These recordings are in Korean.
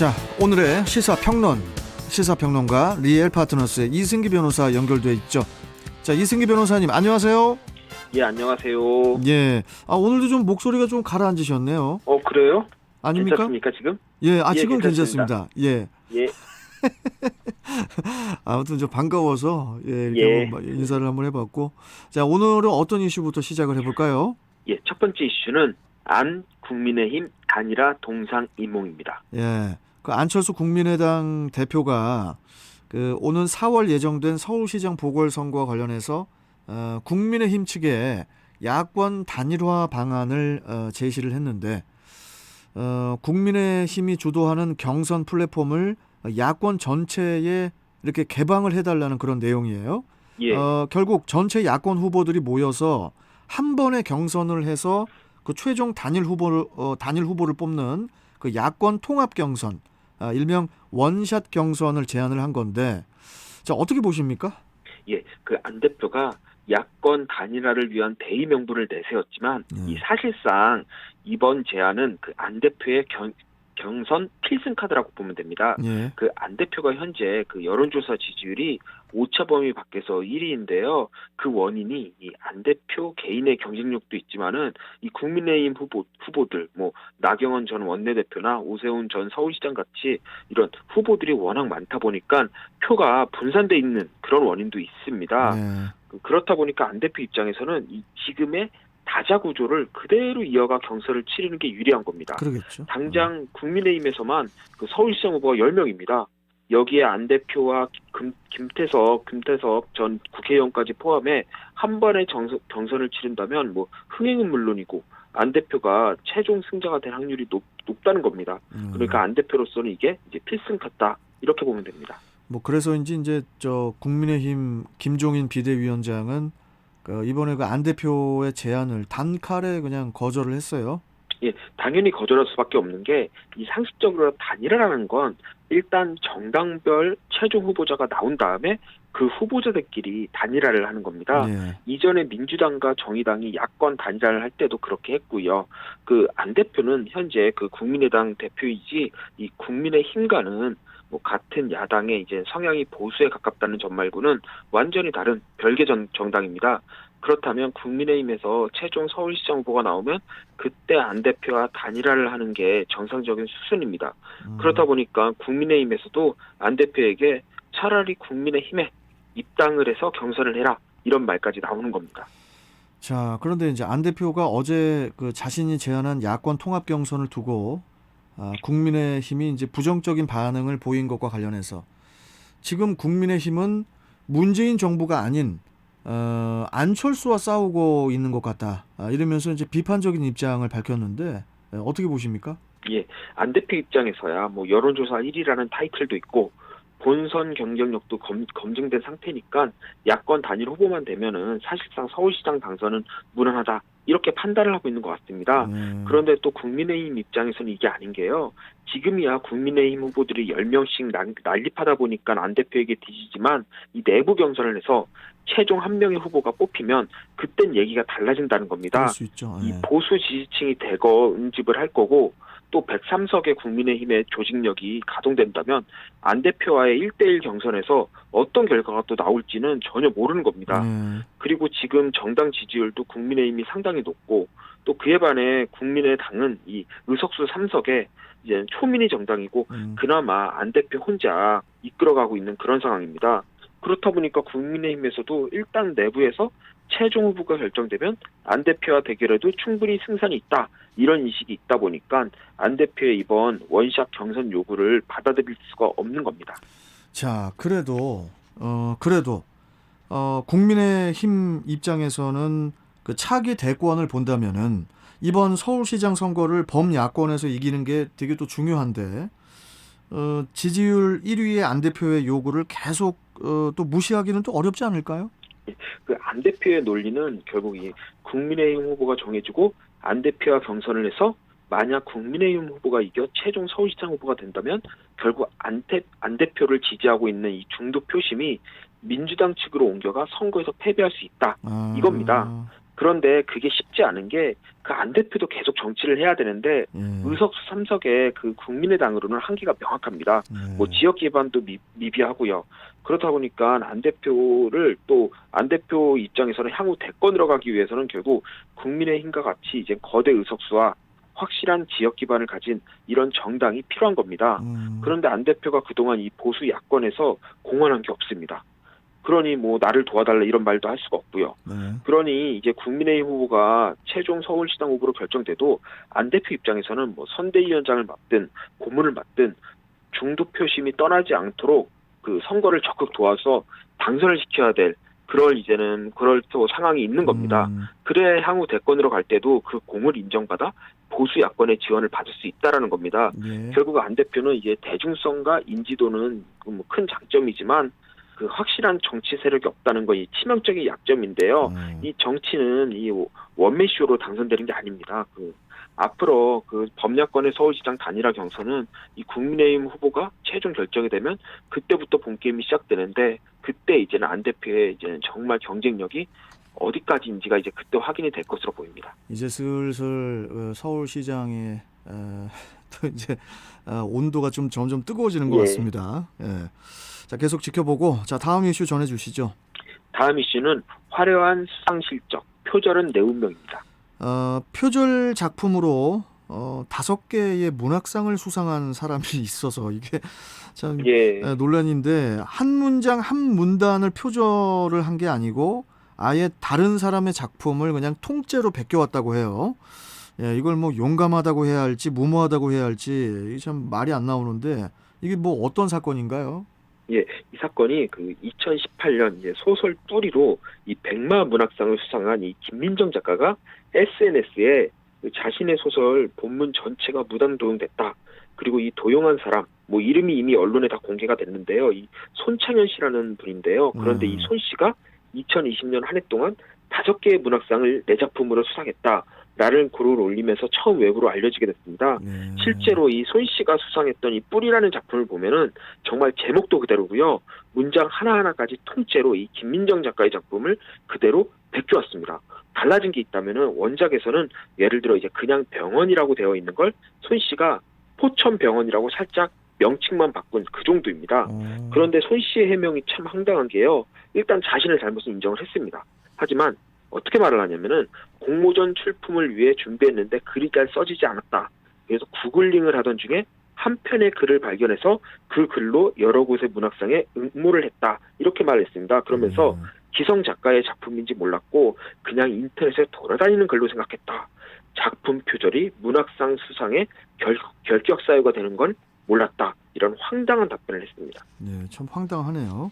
자, 오늘의 시사평론가 리엘 파트너스의 이승기 변호사 연결돼 있죠. 자, 이승기 변호사님 안녕하세요. 예, 안녕하세요. 예, 오늘도 좀 목소리가 좀 가라앉으셨네요. 그래요? 아닙니까? 괜찮습니까 지금? 예, 예, 지금 괜찮습니다. 괜찮습니다. 예. 예. 아무튼 좀 반가워서 이렇게 예. 한번 인사를 한번 해봤고, 자, 오늘은 어떤 이슈부터 시작을 해볼까요? 예, 첫 번째 이슈는 안 국민의힘 단일화 동상이몽입니다. 예, 그 안철수 국민의당 대표가 그 오는 4월 예정된 서울시장 보궐선거와 관련해서 국민의힘 측에 야권 단일화 방안을 제시를 했는데, 국민의힘이 주도하는 경선 플랫폼을 야권 전체에 이렇게 개방을 해달라는 그런 내용이에요. 예. 결국 전체 야권 후보들이 모여서 한 번에 경선을 해서 그 최종 단일 후보를 뽑는 그 야권 통합 경선, 일명 원샷 경선을 제안을 한 건데, 자, 어떻게 보십니까? 예, 그 안 대표가 야권 단일화를 위한 대의 명분을 내세웠지만 이 사실상 이번 제안은 그 안 대표의 경선 필승 카드라고 보면 됩니다. 예. 그 안 대표가 현재 그 여론조사 지지율이 오차 범위 밖에서 1위인데요. 그 원인이 이 안 대표 개인의 경쟁력도 있지만은 이 국민의힘 후보들, 뭐 나경원 전 원내대표나 오세훈 전 서울시장 같이 이런 후보들이 워낙 많다 보니까 표가 분산돼 있는 그런 원인도 있습니다. 그렇다 보니까 안 대표 입장에서는 이 지금의 다자 구조를 그대로 이어가 경선을 치르는 게 유리한 겁니다. 그러겠죠. 당장 국민의힘에서만 그 서울시장 후보가 10명입니다. 여기에 안 대표와 김태섭 전 국회의원까지 포함해 한 번에 경선을 치른다면 뭐 흥행은 물론이고 안 대표가 최종 승자가 될 확률이 높다는 겁니다. 그러니까 안 대표로서는 이게 이제 필승 같다 이렇게 보면 됩니다. 뭐 그래서인지 이제 저 국민의힘 김종인 비대위원장은 이번에 그 안 대표의 제안을 단칼에 그냥 거절을 했어요. 예, 당연히 거절할 수밖에 없는 게 이 상식적으로 단일화라는 건 일단 정당별 최종 후보자가 나온 다음에 그 후보자들끼리 단일화를 하는 겁니다. 예. 이전에 민주당과 정의당이 야권 단일화를 할 때도 그렇게 했고요. 그 안 대표는 현재 그 국민의당 대표이지 이 국민의힘과는 뭐 같은 야당의 이제 성향이 보수에 가깝다는 점 말고는 완전히 다른 별개 정당입니다. 그렇다면 국민의힘에서 최종 서울시장 후보가 나오면 그때 안 대표와 단일화를 하는 게 정상적인 수순입니다. 그렇다 보니까 국민의힘에서도 안 대표에게 차라리 국민의힘에 입당을 해서 경선을 해라 이런 말까지 나오는 겁니다. 자, 그런데 이제 안 대표가 어제 그 자신이 제안한 야권 통합 경선을 두고 국민의힘이 이제 부정적인 반응을 보인 것과 관련해서 지금 국민의힘은 문재인 정부가 아닌 안철수와 싸우고 있는 것 같다. 이러면서 이제 비판적인 입장을 밝혔는데 어떻게 보십니까? 예, 안 대표 입장에서야 뭐 여론조사 1위라는 타이틀도 있고 본선 경쟁력도 검증된 상태니까 야권 단일 후보만 되면은 사실상 서울시장 당선은 무난하다 이렇게 판단을 하고 있는 것 같습니다. 그런데 또 국민의힘 입장에서는 이게 아닌 게요. 지금이야 국민의힘 후보들이 10명씩 난립하다 보니까 안 대표에게 뒤지지만 이 내부 경선을 해서 최종 한 명의 후보가 뽑히면 그땐 얘기가 달라진다는 겁니다. 그럴 수 있죠. 이 보수 지지층이 대거 응집을 할 거고 또 103석의 국민의힘의 조직력이 가동된다면 안 대표와의 1대1 경선에서 어떤 결과가 또 나올지는 전혀 모르는 겁니다. 그리고 지금 정당 지지율도 국민의힘이 상당히 높고 또 그에 반해 국민의당은 이 의석수 3석에 이제 초민의 정당이고 그나마 안 대표 혼자 이끌어가고 있는 그런 상황입니다. 그렇다 보니까 국민의힘에서도 일단 내부에서 최종 후보가 결정되면 안 대표와 대결해도 충분히 승산이 있다. 이런 인식이 있다 보니까 안 대표의 이번 원샷 경선 요구를 받아들일 수가 없는 겁니다. 자, 그래도 국민의힘 입장에서는 그 차기 대권을 본다면은 이번 서울시장 선거를 범야권에서 이기는 게 되게 또 중요한데 지지율 1위의 안 대표의 요구를 계속 또 무시하기는 또 어렵지 않을까요? 그 안 대표의 논리는 결국 이 국민의힘 후보가 정해지고 안 대표와 경선을 해서 만약 국민의힘 후보가 이겨 최종 서울시장 후보가 된다면 결국 안 대표를 지지하고 있는 이 중도 표심이 민주당 측으로 옮겨가 선거에서 패배할 수 있다 이겁니다. 그런데 그게 쉽지 않은 게 그 안 대표도 계속 정치를 해야 되는데 예. 의석수 3석에 그 국민의당으로는 한계가 명확합니다. 뭐 네. 지역 기반도 미비하고요. 그렇다 보니까 안 대표를 또 안 대표 입장에서는 향후 대권으로 가기 위해서는 결국 국민의힘과 같이 이제 거대 의석수와 확실한 지역 기반을 가진 이런 정당이 필요한 겁니다. 음. 그런데 안 대표가 그동안 이 보수 야권에서 공헌한 게 없습니다. 그러니 뭐 나를 도와달라 이런 말도 할 수가 없고요. 네. 그러니 이제 국민의힘 후보가 최종 서울시당 후보로 결정돼도 안 대표 입장에서는 뭐 선대위원장을 맡든 고문을 맡든 중도 표심이 떠나지 않도록 그 선거를 적극 도와서 당선을 시켜야 될 그럴 또 상황이 있는 겁니다. 그래 향후 대권으로 갈 때도 그 공을 인정받아 보수 야권의 지원을 받을 수 있다라는 겁니다. 예. 결국 안 대표는 이제 대중성과 인지도는 뭐 큰 장점이지만 그 확실한 정치 세력이 없다는 건 이 치명적인 약점인데요. 이 정치는 이 원맨쇼로 당선되는 게 아닙니다. 그 앞으로 그 범야권의 서울시장 단일화 경선은 이 국민의힘 후보가 최종 결정이 되면 그때부터 본 게임이 시작되는데 그때 이제는 안 대표의 이제는 정말 경쟁력이 어디까지인지가 이제 그때 확인이 될 것으로 보입니다. 이제 슬슬 서울시장의 또 이제 온도가 좀 점점 뜨거워지는 것 예. 같습니다. 예. 자, 계속 지켜보고 자, 다음 이슈 전해주시죠. 다음 이슈는 화려한 수상 실적, 표절은 내 운명입니다. 표절 작품으로 5개의 문학상을 수상한 사람이 있어서 이게 참 예. 논란인데 한 문장 한 문단을 표절을 한 게 아니고 아예 다른 사람의 작품을 그냥 통째로 베껴왔다고 해요. 예, 이걸 뭐 용감하다고 해야 할지 무모하다고 해야 할지 이게 참 말이 안 나오는데 이게 뭐 어떤 사건인가요? 예, 이 사건이 그 2018년 이제 소설 뚜리로 이 백마 문학상을 수상한 이 김민정 작가가 SNS에 자신의 소설 본문 전체가 무단 도용됐다. 그리고 이 도용한 사람, 뭐 이름이 이미 언론에 다 공개가 됐는데요. 이 손창현 씨라는 분인데요. 그런데 이 손 씨가 2020년 한 해 동안 5개의 문학상을 내 작품으로 수상했다라는 글을 올리면서 처음 외부로 알려지게 됐습니다. 네. 실제로 이 손 씨가 수상했던 이 뿌리라는 작품을 보면은 정말 제목도 그대로고요. 문장 하나하나까지 통째로 이 김민정 작가의 작품을 그대로 베껴왔습니다. 달라진 게 있다면은 원작에서는 예를 들어 이제 그냥 병원이라고 되어 있는 걸 손 씨가 포천병원이라고 살짝 명칭만 바꾼 그 정도입니다. 그런데 손 씨의 해명이 참 황당한 게요. 일단 자신의 잘못을 인정을 했습니다. 하지만 어떻게 말을 하냐면은 공모전 출품을 위해 준비했는데 글이 잘 써지지 않았다. 그래서 구글링을 하던 중에 한 편의 글을 발견해서 그 글로 여러 곳의 문학상에 응모를 했다. 이렇게 말했습니다. 그러면서 기성 작가의 작품인지 몰랐고 그냥 인터넷에 돌아다니는 글로 생각했다. 작품 표절이 문학상 수상에 결격 사유가 되는 건 몰랐다. 이런 황당한 답변을 했습니다. 네, 참 황당하네요.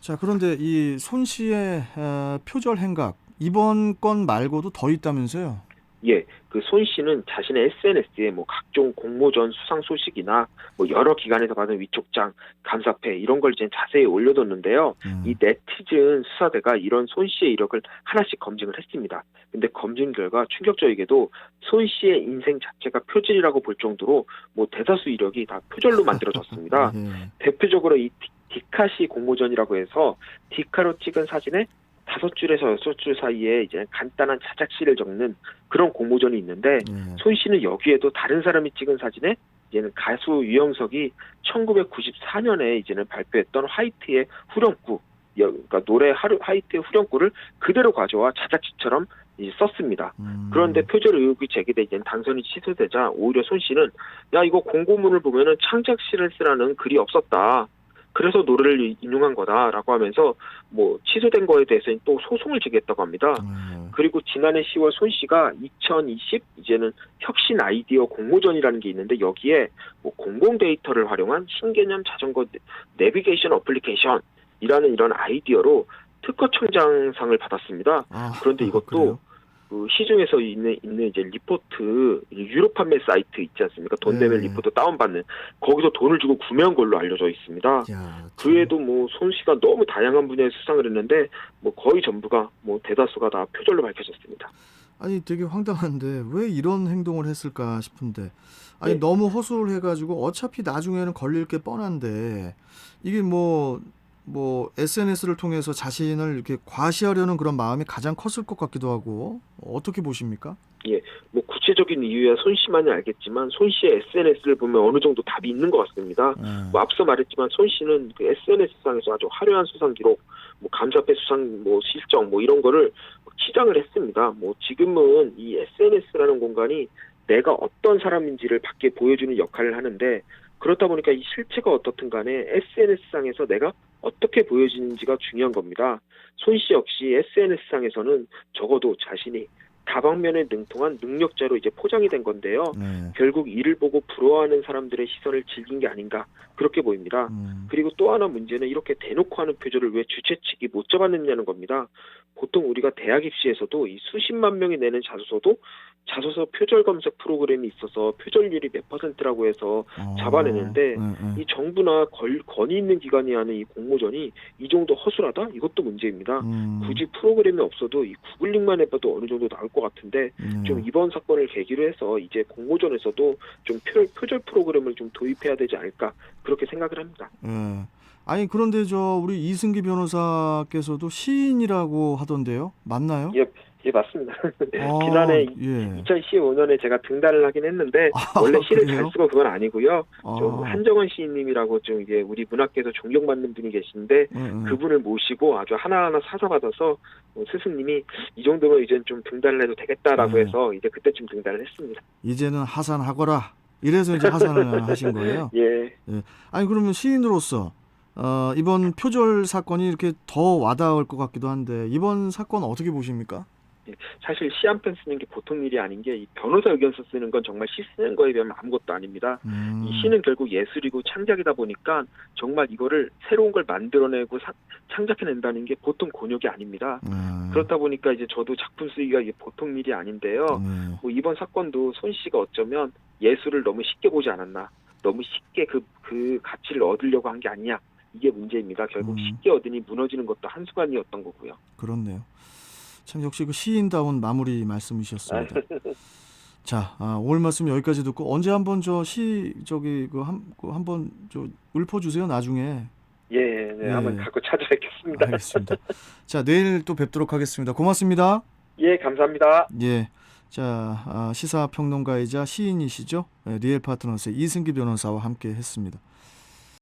자, 그런데 이 손 씨의 표절 행각 이번 건 말고도 더 있다면서요? 예, 그 손 씨는 자신의 SNS에 뭐 각종 공모전 수상 소식이나 뭐 여러 기관에서 받은 위촉장, 감사패 이런 걸 이제 자세히 올려뒀는데요. 이 네티즌 수사대가 이런 손 씨의 이력을 하나씩 검증을 했습니다. 근데 검증 결과 충격적이게도 손 씨의 인생 자체가 표절이라고 볼 정도로 뭐 대다수 이력이 다 표절로 만들어졌습니다. 예. 대표적으로 이 디카시 공모전이라고 해서 디카로 찍은 사진에 5줄에서 6줄 사이에 이제 간단한 자작시를 적는 그런 공모전이 있는데 손 씨는 여기에도 다른 사람이 찍은 사진에 이제는 가수 유영석이 1994년에 이제는 발표했던 화이트의 후렴구, 그러니까 노래 화이트의 후렴구를 그대로 가져와 자작시처럼 이제 썼습니다. 그런데 표절 의혹이 제기돼 이제 당선이 취소되자 오히려 손 씨는 야 이거 공고문을 보면은 창작시를 쓰라는 글이 없었다. 그래서 노래를 인용한 거다라고 하면서 뭐 취소된 거에 대해서는 또 소송을 제기했다고 합니다. 그리고 지난해 10월 손 씨가 2020 이제는 혁신 아이디어 공모전이라는 게 있는데 여기에 뭐 공공 데이터를 활용한 신개념 자전거 내비게이션 어플리케이션이라는 이런 아이디어로 특허청장상을 받았습니다. 그런데 이것도 그 시중에서 있는 이제 리포트 유료 판매 사이트 있지 않습니까? 돈 내면 리포트 다운받는 거기서 돈을 주고 구매한 걸로 알려져 있습니다. 그 외에도 뭐 손 씨가 너무 다양한 분야에 수상을 했는데 뭐 거의 전부가 뭐 대다수가 다 표절로 밝혀졌습니다. 아니 되게 황당한데 왜 이런 행동을 했을까 싶은데 아니 너무 허술해가지고 어차피 나중에는 걸릴 게 뻔한데 이게 뭐 뭐 SNS를 통해서 자신을 이렇게 과시하려는 그런 마음이 가장 컸을 것 같기도 하고 어떻게 보십니까? 예, 뭐 구체적인 이유야 손 씨만이 알겠지만 손 씨의 SNS를 보면 어느 정도 답이 있는 것 같습니다. 뭐 앞서 말했지만 손 씨는 그 SNS상에서 아주 화려한 수상 기록, 뭐 감사패 수상 뭐 실적 뭐 이런 거를 치장을 했습니다. 뭐 지금은 이 SNS라는 공간이 내가 어떤 사람인지를 밖에 보여주는 역할을 하는데 그렇다 보니까 이 실체가 어떻든 간에 SNS상에서 내가 어떻게 보여지는지가 중요한 겁니다. 손 씨 역시 SNS상에서는 적어도 자신이 다방면에 능통한 능력자로 이제 포장이 된 건데요. 네. 결국 이를 보고 부러워하는 사람들의 시선을 즐긴 게 아닌가 그렇게 보입니다. 그리고 또 하나 문제는 이렇게 대놓고 하는 표절을 왜 주최 측이 못 잡아냈냐는 겁니다. 보통 우리가 대학 입시에서도 이 수십만 명이 내는 자소서도 자소서 표절 검색 프로그램이 있어서 표절률이 몇 %라고 해서 잡아내는데 이 정부나 권위 있는 기관이 하는 이 공모전이 이 정도 허술하다? 이것도 문제입니다. 굳이 프로그램이 없어도 이 구글링만 해봐도 어느 정도 나올 것 같은데 좀 이번 사건을 계기로 해서 이제 공모전에서도 좀 표절 프로그램을 좀 도입해야 되지 않을까 그렇게 생각을 합니다. 아니 그런데 저 우리 이승기 변호사께서도 시인이라고 하던데요, 맞나요? 예, 맞습니다. 지난해 2015년에 제가 등단을 하긴 했는데 원래 시를 그래요? 잘 쓰고 그건 아니고요. 좀 한정원 시인님이라고 좀 이게 우리 문학계에서 존경받는 분이 계신데 그분을 모시고 아주 하나하나 사서받아서 스승님이 이 정도면 이제 좀 등단을 해도 되겠다라고 해서 이제 그때쯤 등단을 했습니다. 이제는 하산하거라. 이래서 이제 하산을 하신 거예요. 예. 아니 그러면 시인으로서 이번 표절 사건이 이렇게 더 와닿을 것 같기도 한데 이번 사건 어떻게 보십니까? 사실 시 한 편 쓰는 게 보통 일이 아닌 게 이 변호사 의견서 쓰는 건 정말 시 쓰는 거에 비하면 아무것도 아닙니다. 이 시는 결국 예술이고 창작이다 보니까 정말 이거를 새로운 걸 만들어내고 창작해낸다는 게 보통 곤욕이 아닙니다. 그렇다 보니까 이제 저도 작품 쓰기가 이게 보통 일이 아닌데요. 뭐 이번 사건도 손 씨가 어쩌면 예술을 너무 쉽게 보지 않았나, 너무 쉽게 그 가치를 얻으려고 한 게 아니냐. 이게 문제입니다. 결국 쉽게 얻으니 무너지는 것도 한순간이었던 거고요. 그렇네요. 참 역시 그 시인다운 마무리 말씀이셨습니다. 자, 오늘 말씀 여기까지 듣고 언제 한번 저 시 저기 한번 저 읊어주세요 나중에. 네, 한번 갖고 찾아뵙겠습니다. 알겠습니다. 자, 내일 또 뵙도록 하겠습니다. 고맙습니다. 예, 감사합니다. 예, 자 시사평론가이자 시인이시죠? 리엘 파트너스의 이승기 변호사와 함께했습니다.